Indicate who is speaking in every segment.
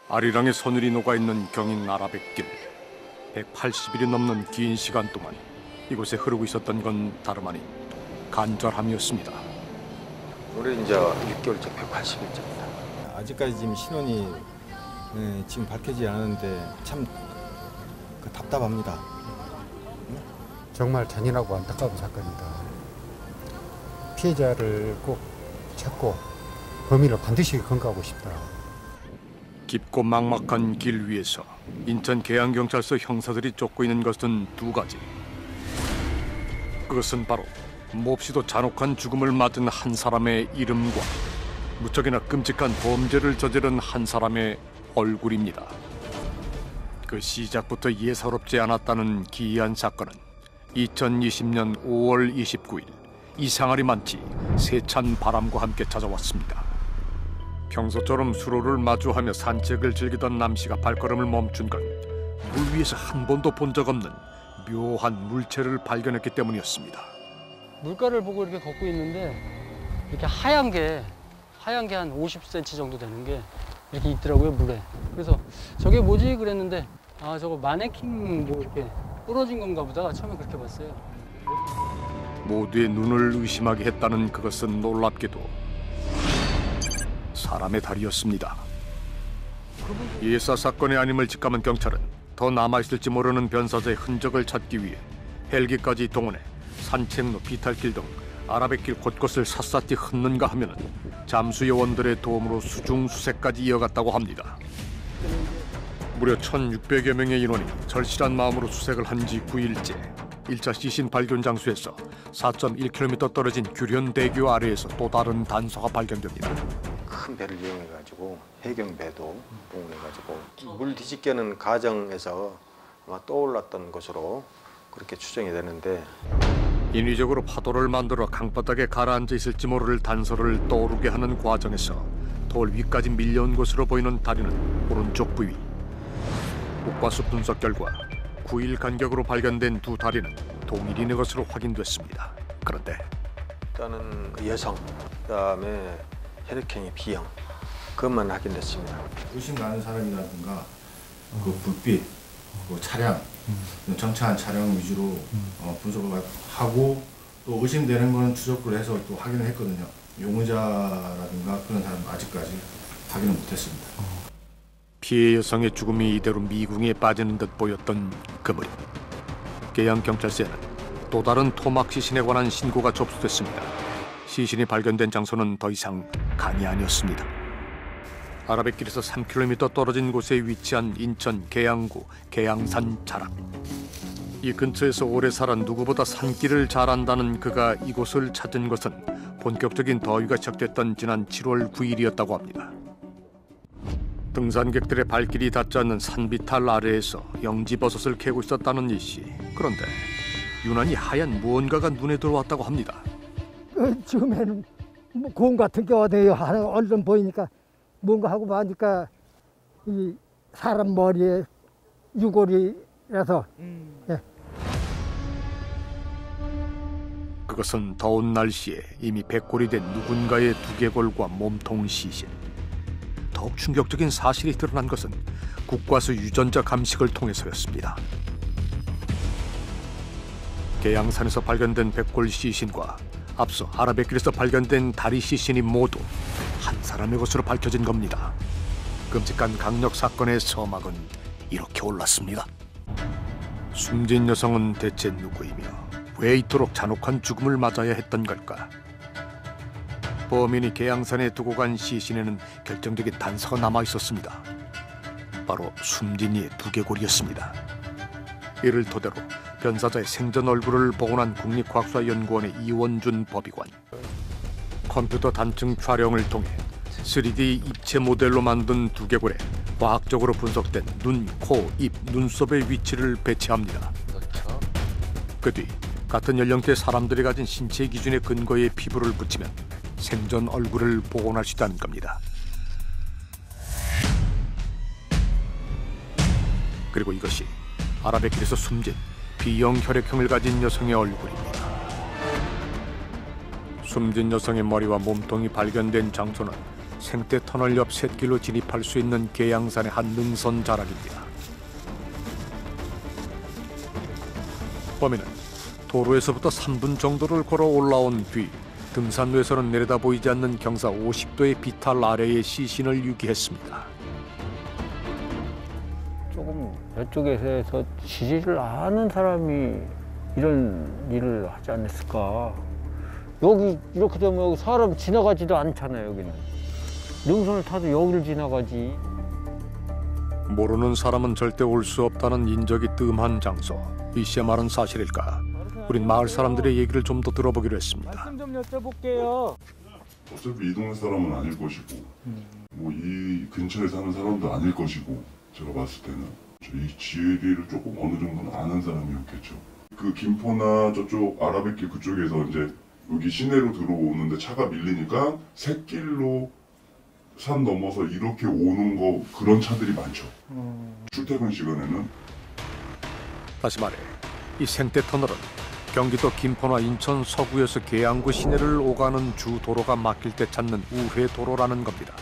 Speaker 1: 아리랑의 서늘이 녹아있는 경인 아라뱃길. 180일이 넘는 긴 시간 동안 이곳에 흐르고 있었던 건 다름 아닌 간절함이었습니다.
Speaker 2: 올해 이제 6개월째 180일째입니다.
Speaker 3: 아직까지 지금 신원이 지금 밝혀지지 않았는데 참 답답합니다.
Speaker 4: 정말 잔인하고 안타까운 사건이다. 피해자를 꼭 찾고 범인을 반드시 검거하고 싶다.
Speaker 1: 깊고 막막한 길 위에서 인천 계양경찰서 형사들이 쫓고 있는 것은 두 가지. 그것은 바로 몹시도 잔혹한 죽음을 맞은 한 사람의 이름과 무척이나 끔찍한 범죄를 저지른 한 사람의 얼굴입니다. 그 시작부터 예사롭지 않았다는 기이한 사건은 2020년 5월 29일 이상하리 많지 세찬 바람과 함께 찾아왔습니다. 평소처럼 수로를 마주하며 산책을 즐기던 남씨가 발걸음을 멈춘 건 물 위에서 한 번도 본 적 없는 묘한 물체를 발견했기 때문이었습니다.
Speaker 5: 물가를 보고 이렇게 걷고 있는데 이렇게 하얀 게 한 50cm 정도 되는 게 이렇게 있더라고요, 물에. 그래서 저게 뭐지 그랬는데 아, 저거 마네킹 뭐 이렇게 부러진 건가 보다. 처음에 그렇게 봤어요.
Speaker 1: 모두의 눈을 의심하게 했다는 그것은 놀랍게도 사람의 다리였습니다. 예사 사건의 아님을 직감한 경찰은 더 남아있을지 모르는 변사자의 흔적을 찾기 위해 헬기까지 동원해 산책로, 비탈길 등 아라뱃길 곳곳을 샅샅이 흩는가 하면은 잠수 요원들의 도움으로 수중 수색까지 이어갔다고 합니다. 무려 1,600여 명의 인원이 절실한 마음으로 수색을 한 지 9일째 1차 시신 발견 장소에서 4.1km 떨어진 규련대교 아래에서 또 다른 단서가 발견됩니다.
Speaker 2: 큰 배를 이용해가지고 해경배도 동원해가지고 물 뒤집개는 과정에서 아마 떠올랐던 것으로 그렇게 추정이 되는데
Speaker 1: 인위적으로 파도를 만들어 강바닥에 가라앉아 있을지 모를 단서를 떠오르게 하는 과정에서 돌 위까지 밀려온 것으로 보이는 다리는 오른쪽 부위. 국과수 분석 결과 9일 간격으로 발견된 두 다리는 동일인의 것으로 확인됐습니다. 그런데
Speaker 2: 일단은 여성, 그다음에 혈액형이 B형, 그것만 확인됐습니다.
Speaker 3: 의심 가는 사람이라든가 그 불빛, 그 차량, 정차한 차량 위주로 분석을 하고 또 의심되는 건 추적을 해서 또 확인을 했거든요. 용의자라든가 그런 사람은 아직까지 확인을 못했습니다.
Speaker 1: 피해 여성의 죽음이 이대로 미궁에 빠지는 듯 보였던 그 무렵 계양경찰서에는 또 다른 토막 시신에 관한 신고가 접수됐습니다. 시신이 발견된 장소는 더 이상 강이 아니었습니다. 아라뱃길에서 3km 떨어진 곳에 위치한 인천 계양구 계양산 자락. 이 근처에서 오래 살아 누구보다 산길을 잘 안다는 그가 이곳을 찾은 것은 본격적인 더위가 시작됐던 지난 7월 9일이었다고 합니다. 등산객들의 발길이 닿지 않는 산비탈 아래에서 영지버섯을 캐고 있었다는 이씨. 그런데 유난히 하얀 무언가가 눈에 들어왔다고 합니다.
Speaker 6: 처음에는 곰 같은 게 어디에 얼른 보이니까 뭔가 하고 보니까 이 사람 머리에 유골이라서 예.
Speaker 1: 그것은 더운 날씨에 이미 백골이 된 누군가의 두개골과 몸통 시신. 더욱 충격적인 사실이 드러난 것은 국과수 유전자 감식을 통해서였습니다. 계양산에서 발견된 백골 시신과 앞서 아라뱃길에서 발견된 다리 시신이 모두 한 사람의 것으로 밝혀진 겁니다. 끔찍한 강력 사건의 서막은 이렇게 올랐습니다. 숨진 여성은 대체 누구이며 왜 이토록 잔혹한 죽음을 맞아야 했던 걸까? 범인이 계양산에 두고 간 시신에는 결정적인 단서가 남아 있었습니다. 바로 숨진 이의 두개골이었습니다. 이를 토대로 변사자의 생전 얼굴을 복원한 국립과학수사연구원의 이원준 법의관. 컴퓨터 단층 촬영을 통해 3D 입체 모델로 만든 두개골에 과학적으로 분석된 눈, 코, 입, 눈썹의 위치를 배치합니다. 그 뒤 같은 연령대 사람들이 가진 신체 기준의 근거에 피부를 붙이면 생전 얼굴을 복원할 수 있다는 겁니다. 그리고 이것이 아라뱃길에서 숨진 B형 혈액형을 가진 여성의 얼굴입니다. 숨진 여성의 머리와 몸통이 발견된 장소는 생태 터널 옆 샛길로 진입할 수 있는 계양산의 한 능선 자락입니다. 범인은 도로에서부터 3분 정도를 걸어 올라온 뒤 등산로에서는 내려다 보이지 않는 경사 50도의 비탈 아래에 시신을 유기했습니다.
Speaker 7: 조금 이쪽에서 지리를 아는 사람이 이런 일을 하지 않았을까. 여기 이렇게 되면 여기 사람 지나가지도 않잖아요. 여기는 능선을 타도 여기를 지나가지.
Speaker 1: 모르는 사람은 절대 올 수 없다는 인적이 뜸한 장소. 이 씨의 말은 사실일까? 우린 마을 사람들의 얘기를 좀 더 들어보기로 했습니다.
Speaker 7: 말씀 좀 여쭤볼게요.
Speaker 8: 어차피 이 동네 사람은 아닐 것이고 뭐 이 근처에 사는 사람도 아닐 것이고 제가 봤을 때는 이 지리를 조금 어느 정도는 아는 사람이었겠죠. 그 김포나 저쪽 아라뱃길 그쪽에서 이제 여기 시내로 들어오는데 차가 밀리니까 샛길로 산 넘어서 이렇게 오는 거 그런 차들이 많죠. 출퇴근 시간에는.
Speaker 1: 다시 말해 이 생태 터널은 경기도 김포나 인천 서구에서 계양구 시내를 오가는 주 도로가 막힐 때 찾는 우회 도로라는 겁니다.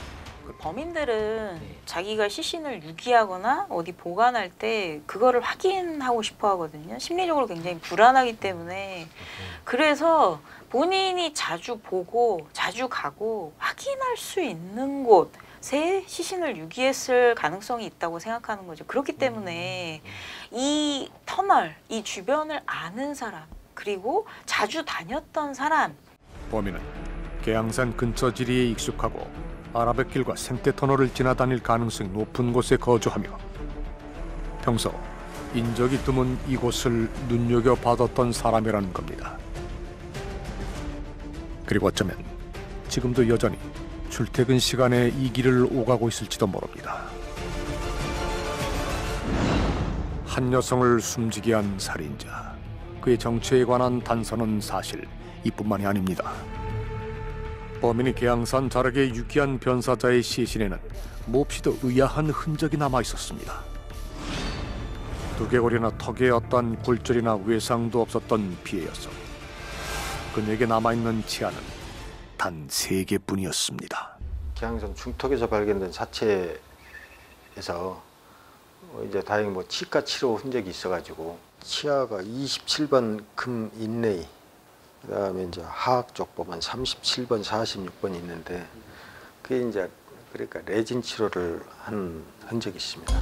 Speaker 9: 범인들은 자기가 시신을 유기하거나 어디 보관할 때 그거를 확인하고 싶어 하거든요. 심리적으로 굉장히 불안하기 때문에. 그래서 본인이 자주 보고 자주 가고 확인할 수 있는 곳에 시신을 유기했을 가능성이 있다고 생각하는 거죠. 그렇기 때문에 이 터널, 이 주변을 아는 사람, 그리고 자주 다녔던 사람.
Speaker 1: 범인은 계양산 근처 지리에 익숙하고 아라뱃길과 생태터널을 지나다닐 가능성이 높은 곳에 거주하며 평소 인적이 드문 이곳을 눈여겨봐뒀던 사람이라는 겁니다. 그리고 어쩌면 지금도 여전히 출퇴근 시간에 이 길을 오가고 있을지도 모릅니다. 한 여성을 숨지게 한 살인자. 그의 정체에 관한 단서는 사실 이뿐만이 아닙니다. 범인이 계양산 자락에 유기한 변사자의 시신에는 몹시도 의아한 흔적이 남아 있었습니다. 두개골이나 턱에 어떠한 굴절이나 외상도 없었던 피해 여성. 그녀에게 남아있는 치아는 단 3개뿐이었습니다.
Speaker 2: 계양산 중턱에서 발견된 사체에서 이제 다행히 뭐 치과 치료 흔적이 있어가지고 치아가 27번 금 인레이, 그다음에 이제 하악 쪽 보면 37번, 46번 있는데 그게 이제 그러니까 레진 치료를 한 흔적이 있습니다.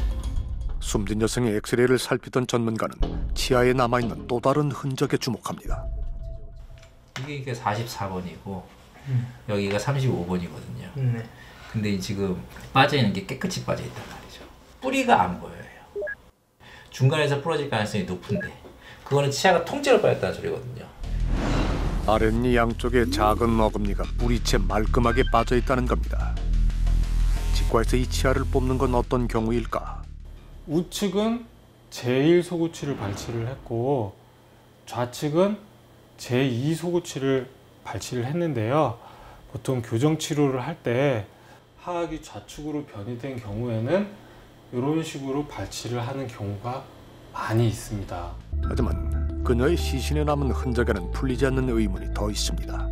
Speaker 1: 숨진 여성의 엑스레이를 살피던 전문가는 치아에 남아있는 또 다른 흔적에 주목합니다.
Speaker 10: 이게 44번이고 여기가 35번이거든요. 근데 지금 빠져있는 게 깨끗이 빠져있단 말이죠. 뿌리가 안 보여요. 중간에서 부러질 가능성이 높은데 그거는 치아가 통째로 빠졌다는 소리거든요.
Speaker 1: 아랫니 양쪽에 작은 어금니가 뿌리채 말끔하게 빠져있다는 겁니다. 치과에서 이 치아를 뽑는 건 어떤 경우일까?
Speaker 11: 우측은 제1 소구치를 발치를 했고 좌측은 제2 소구치를 발치를 했는데요. 보통 교정 치료를 할 때 하악이 좌측으로 변이된 경우에는 이런 식으로 발치를 하는 경우가 많이 있습니다.
Speaker 1: 하지만 그녀의 시신에 남은 흔적에는 풀리지 않는 의문이 더 있습니다.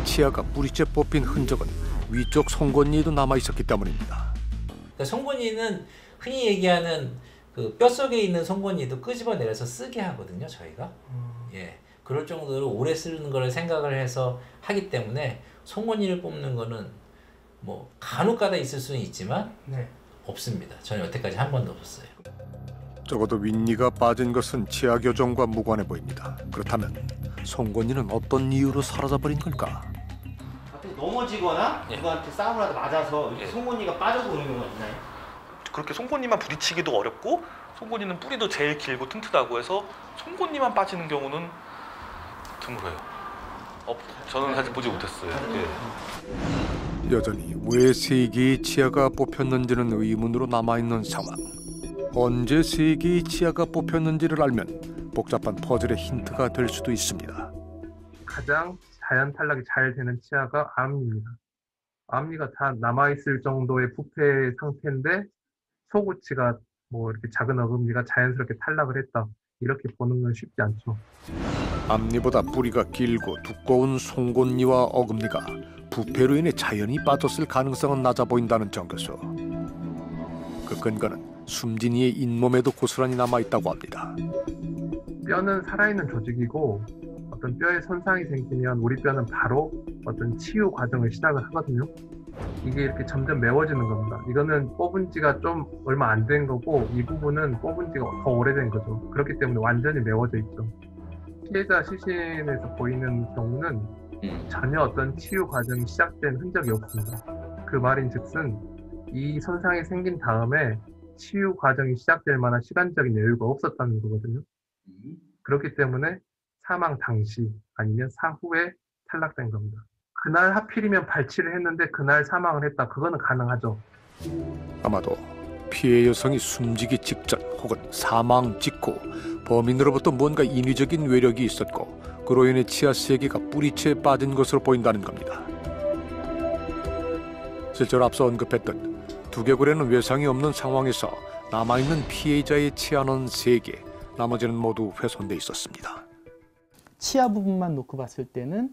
Speaker 1: 치아가 뿌리째 뽑힌 흔적은 위쪽 송곳니에도 남아 있었기 때문입니다.
Speaker 10: 그러니까 송곳니는 흔히 얘기하는 그 뼛속에 있는 송곳니도 끄집어내려서 쓰게 하거든요, 저희가. 예, 그럴 정도로 오래 쓰는 걸 생각을 해서 하기 때문에 송곳니를 뽑는 거는 뭐 간혹가다 있을 수는 있지만 없습니다. 저는 여태까지 한 번도 없었어요.
Speaker 1: 적어도 윗니가 빠진 것은 치아 교정과 무관해 보입니다. 그렇다면 송곳니는 어떤 이유로 사라져버린 걸까?
Speaker 12: 넘어지거나 누구한테 싸움을 하다 맞아서 이렇게 송곳니가 빠져서 오는 경우가 있나요?
Speaker 13: 그렇게 송곳니만 부딪히기도 어렵고 송곳니는 뿌리도 제일 길고 튼튼하고 해서 송곳니만 빠지는 경우는 드물어요. 저는 아직 보지 못했어요.
Speaker 1: 여전히 왜 3개의 치아가 뽑혔는지는 의문으로 남아있는 상황. 언제 3개의 치아가 뽑혔는지를 알면 복잡한 퍼즐의 힌트가 될 수도 있습니다.
Speaker 14: 가장 자연 탈락이 잘 되는 치아가 앞니입니다. 앞니가 다 남아있을 정도의 부패 상태인데 소구치가 뭐 이렇게 작은 어금니가 자연스럽게 탈락을 했다. 이렇게 보는 건 쉽지 않죠.
Speaker 1: 앞니보다 뿌리가 길고 두꺼운 송곳니와 어금니가 부패로 인해 자연히 빠졌을 가능성은 낮아 보인다는 정 교수. 그 근거는 숨진 이의 잇몸에도 고스란히 남아있다고 합니다.
Speaker 14: 뼈는 살아있는 조직이고 어떤 뼈에 손상이 생기면 우리 뼈는 바로 어떤 치유 과정을 시작을 하거든요. 이게 이렇게 점점 메워지는 겁니다. 이거는 뽑은 지가 좀 얼마 안 된 거고 이 부분은 뽑은 지가 더 오래된 거죠. 그렇기 때문에 완전히 메워져 있죠. 피해자 시신에서 보이는 경우는 전혀 어떤 치유 과정이 시작된 흔적이 없습니다. 그 말인즉슨 이 손상이 생긴 다음에 치유 과정이 시작될 만한 시간적인 여유가 없었다는 거거든요. 그렇기 때문에 사망 당시 아니면 사후에 탈락된 겁니다. 그날 하필이면 발치를 했는데 그날 사망을 했다. 그거는 가능하죠.
Speaker 1: 아마도 피해 여성이 숨지기 직전 혹은 사망 직후 범인으로부터 뭔가 인위적인 외력이 있었고 그로 인해 치아 세개가 뿌리채 빠진 것으로 보인다는 겁니다. 실제로 앞서 언급했던 두개골에는 외상이 없는 상황에서 남아있는 피해자의 치아는 3개, 나머지는 모두 훼손돼 있었습니다.
Speaker 15: 치아 부분만 놓고 봤을 때는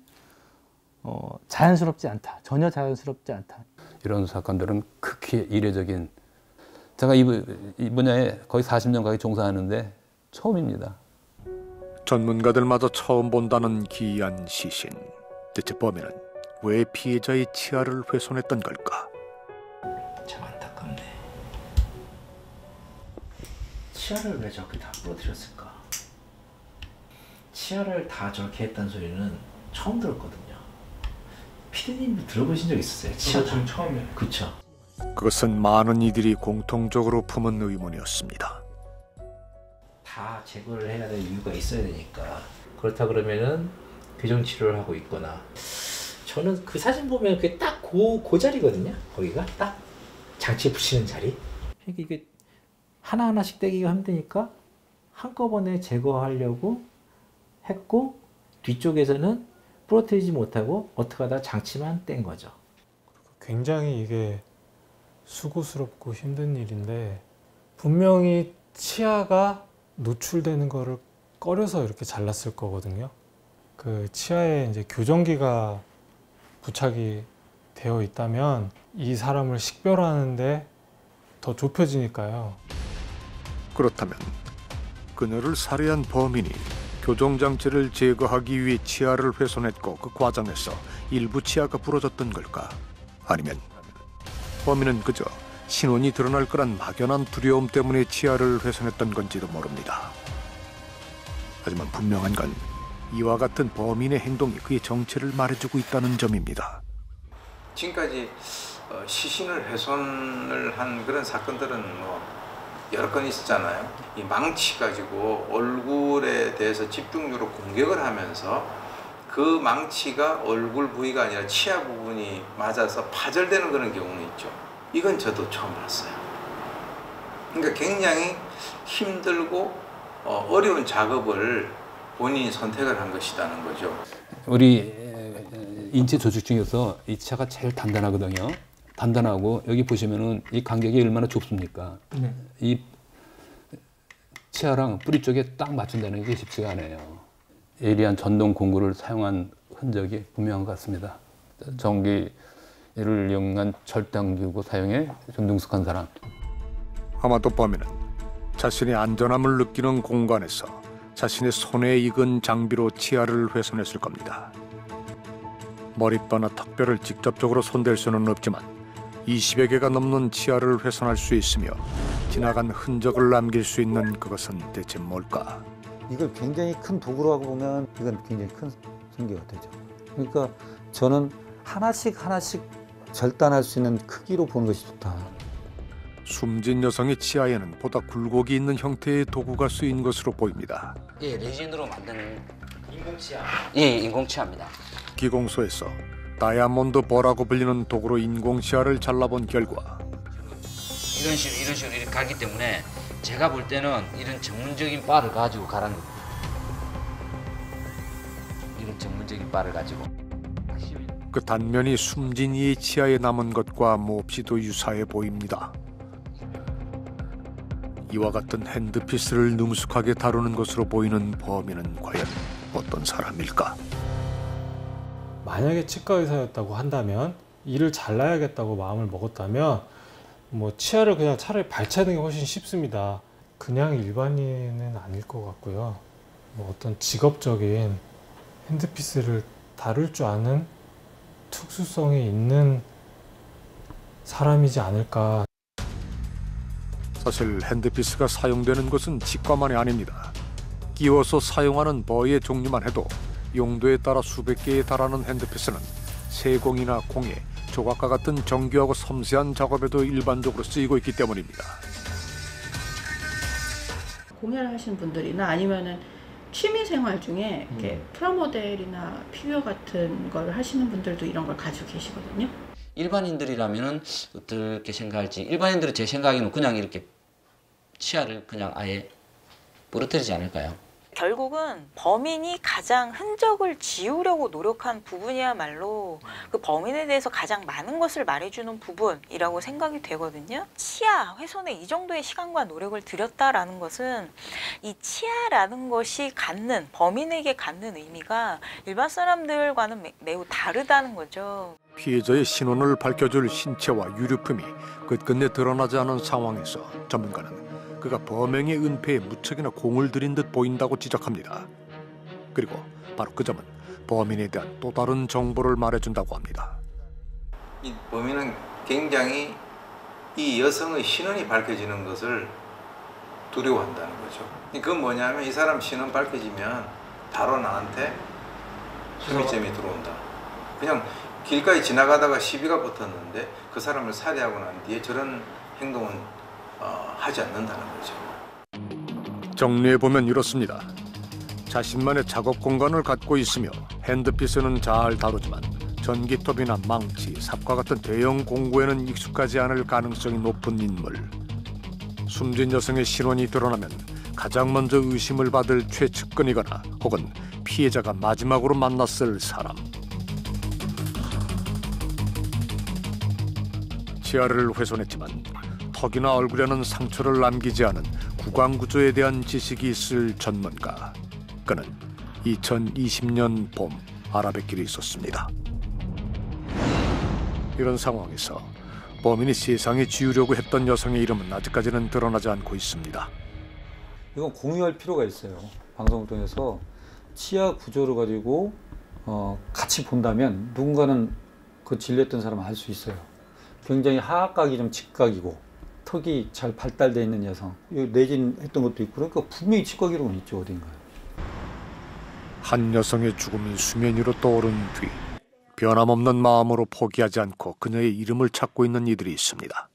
Speaker 15: 자연스럽지 않다. 전혀 자연스럽지 않다.
Speaker 16: 이런 사건들은 극히 이례적인, 제가 이 분야에 거의 40년 가까이 종사하는데 처음입니다.
Speaker 1: 전문가들마저 처음 본다는 기이한 시신. 대체 범인은 왜 피해자의 치아를 훼손했던 걸까?
Speaker 10: 참 안타깝네. 치아를 왜 저렇게 다 부러뜨렸을까? 치아를 다 저렇게 했다는 소리는 처음 들었거든요. 피디님도 들어보신 적 있었어요? 치아
Speaker 11: 지금 처음이에요.
Speaker 10: 그렇죠.
Speaker 1: 그것은 많은 이들이 공통적으로 품은 의문이었습니다.
Speaker 10: 다 제거를 해야 될 이유가 있어야 되니까. 그렇다 그러면은 교정 치료를 하고 있거나. 저는 그 사진 보면 그게 딱 그 자리거든요. 거기가 딱 장치 붙이는 자리. 그러니까 이게 하나하나씩 떼기가 힘드니까 한꺼번에 제거하려고 했고 뒤쪽에서는 부러뜨리지 못하고 어떻게 하다 장치만 뗀 거죠.
Speaker 11: 굉장히 이게 수고스럽고 힘든 일인데 분명히 치아가 노출되는 거를 꺼려서 이렇게 잘랐을 거거든요. 그 치아에 이제 교정기가 부착이 되어 있다면 이 사람을 식별하는데 더 좁혀지니까요.
Speaker 1: 그렇다면 그녀를 살해한 범인이 교정장치를 제거하기 위해 치아를 훼손했고 그 과정에서 일부 치아가 부러졌던 걸까? 아니면 범인은 그저 신원이 드러날 거란 막연한 두려움 때문에 치아를 훼손했던 건지도 모릅니다. 하지만 분명한 건 이와 같은 범인의 행동이 그의 정체를 말해주고 있다는 점입니다.
Speaker 17: 지금까지 시신을 훼손을 한 그런 사건들은 여러 건 있었잖아요. 이 망치 가지고 얼굴에 대해서 집중적으로 공격을 하면서 그 망치가 얼굴 부위가 아니라 치아 부분이 맞아서 파절되는 그런 경우는 있죠. 이건 저도 처음 봤어요. 그러니까 굉장히 힘들고 어려운 작업을 본인이 선택을 한 것이라는 거죠.
Speaker 16: 우리 인체 조직 중에서 이 치아가 제일 단단하거든요. 단단하고 여기 보시면은 이 간격이 얼마나 좁습니까?
Speaker 11: 네.
Speaker 16: 이 치아랑 뿌리 쪽에 딱 맞춘다는 게 쉽지가 않아요. 예리한 전동 공구를 사용한 흔적이 분명한 것 같습니다. 전기를 이용한 절단기구 사용에 좀 능숙한 사람.
Speaker 1: 아마도 범인은 자신의 안전함을 느끼는 공간에서 자신의 손에 익은 장비로 치아를 훼손했을 겁니다. 머리뼈나 턱뼈를 직접적으로 손댈 수는 없지만 20여 개가 넘는 치아를 훼손할 수 있으며 지나간 흔적을 남길 수 있는 그것은 대체 뭘까?
Speaker 18: 이걸 굉장히 큰 도구로 하고 보면 이건 굉장히 큰 손괴가 되죠. 그러니까 저는 하나씩 절단할 수 있는 크기로 보는 것이 좋다.
Speaker 1: 숨진 여성의 치아에는 보다 굴곡이 있는 형태의 도구가 쓰인 것으로 보입니다.
Speaker 19: 예, 레진으로 만드는 인공치아. 예, 인공치아입니다.
Speaker 1: 기공소에서 다이아몬드 버라고 불리는 도구로 인공치아를 잘라본 결과
Speaker 19: 이런 식으로 이렇게 가기 때문에 제가 볼 때는 이런 전문적인 바를 가지고 가라는 겁니다. 이런 전문적인 바를 가지고.
Speaker 1: 그 단면이 숨진 이의 치아에 남은 것과 몹시도 유사해 보입니다. 이와 같은 핸드피스를 능숙하게 다루는 것으로 보이는 범인은 과연 어떤 사람일까?
Speaker 11: 만약에 치과 의사였다고 한다면 이를 잘라야겠다고 마음을 먹었다면 뭐 치아를 그냥 차라리 발차는 게 훨씬 쉽습니다. 그냥 일반인은 아닐 것 같고요. 뭐 어떤 직업적인 핸드피스를 다룰 줄 아는 특수성이 있는 사람이지 않을까.
Speaker 1: 사실 핸드피스가 사용되는 곳은 치과만이 아닙니다. 끼워서 사용하는 버의 종류만 해도 용도에 따라 수백 개에 달하는 핸드피스는 세공이나 공예, 조각과 같은 정교하고 섬세한 작업에도 일반적으로 쓰이고 있기 때문입니다.
Speaker 20: 공예를 하시는 분들이나 아니면은 취미 생활 중에 이렇게 프라모델이나 피규어 같은 걸 하시는 분들도 이런 걸 가지고 계시거든요.
Speaker 19: 일반인들이라면은 어떻게 생각할지, 일반인들은 제 생각에는 그냥 이렇게 치아를 그냥 아예 부러뜨리지 않을까요?
Speaker 9: 결국은 범인이 가장 흔적을 지우려고 노력한 부분이야말로 그 범인에 대해서 가장 많은 것을 말해주는 부분이라고 생각이 되거든요. 치아 훼손에 이 정도의 시간과 노력을 들였다라는 것은 이 치아라는 것이 갖는, 범인에게 갖는 의미가 일반 사람들과는 매우 다르다는 거죠.
Speaker 1: 피해자의 신원을 밝혀줄 신체와 유류품이 끝끝내 드러나지 않은 상황에서 전문가는 그가 범행의 은폐에 무척이나 공을 들인 듯 보인다고 지적합니다. 그리고 바로 그 점은 범인에 대한 또 다른 정보를 말해준다고 합니다.
Speaker 17: 이 범인은 굉장히 이 여성의 신원이 밝혀지는 것을 두려워한다는 거죠. 그건 뭐냐면 이 사람 신원 밝혀지면 바로 나한테 혐의점이 들어온다. 그냥 길가에 지나가다가 시비가 붙었는데 그 사람을 살해하고 난 뒤에 저런 행동은 하지 않는다는 거죠.
Speaker 1: 정리해보면 이렇습니다. 자신만의 작업 공간을 갖고 있으며 핸드피스는 잘 다루지만 전기톱이나 망치, 삽과 같은 대형 공구에는 익숙하지 않을 가능성이 높은 인물. 숨진 여성의 신원이 드러나면 가장 먼저 의심을 받을 최측근이거나 혹은 피해자가 마지막으로 만났을 사람. 치아를 훼손했지만 턱이나 얼굴에는 상처를 남기지 않은 구강구조에 대한 지식이 있을 전문가. 그는 2020년 봄 아라뱃길에 있었습니다. 이런 상황에서 범인이 세상에 지우려고 했던 여성의 이름은 아직까지는 드러나지 않고 있습니다.
Speaker 18: 이건 공유할 필요가 있어요. 방송을 통해서 치아 구조를 가지고 같이 본다면 누군가는 그 진료했던 사람은 알 수 있어요. 굉장히 하악각이 좀 직각이고 턱이 잘 발달되어 있는 여성, 내진했던 것도 있고, 그러니까 분명히 치과 기록은 있죠, 어딘가에.
Speaker 1: 한 여성의 죽음이 수면 위로 떠오른 뒤 변함없는 마음으로 포기하지 않고 그녀의 이름을 찾고 있는 이들이 있습니다.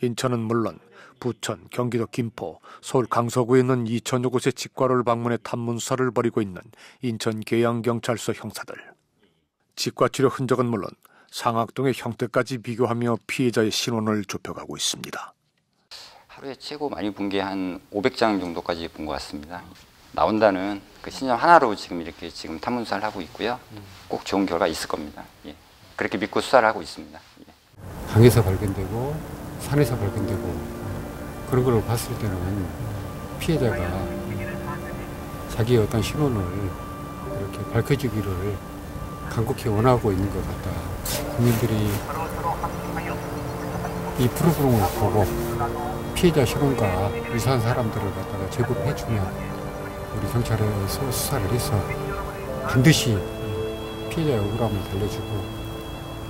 Speaker 1: 인천은 물론 부천, 경기도 김포, 서울 강서구에 있는 2천여 곳의 치과를 방문해 탐문 수사를 벌이고 있는 인천 계양경찰서 형사들. 치과 치료 흔적은 물론 상악동의 형태까지 비교하며 피해자의 신원을 좁혀가고 있습니다.
Speaker 21: 하루에 최고 많이 본 게 한 500장 정도까지 본 것 같습니다. 나온다는 그 신념 하나로 지금 이렇게 탐문 수사를 하고 있고요. 꼭 좋은 결과 있을 겁니다. 예. 그렇게 믿고 수사를 하고 있습니다. 예.
Speaker 22: 강에서 발견되고 산에서 발견되고 그런 걸 봤을 때는 피해자가 자기의 어떤 신원을 이렇게 밝혀주기를 간곡히 원하고 있는 것 같다. 국민들이 이 프로그램을 보고 피해자 신원과 유사한 사람들을 갖다가 제보를 해주면 우리 경찰에서 수사를 해서 반드시 피해자의 억울함을 달래주고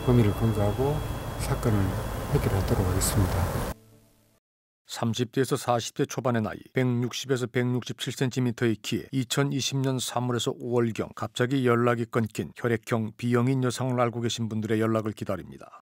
Speaker 22: 범인을 검거하고 사건을 해결하도록 하겠습니다.
Speaker 1: 30대에서 40대 초반의 나이, 160에서 167cm의 키에 2020년 3월에서 5월경 갑자기 연락이 끊긴 혈액형 B형인 여성을 알고 계신 분들의 연락을 기다립니다.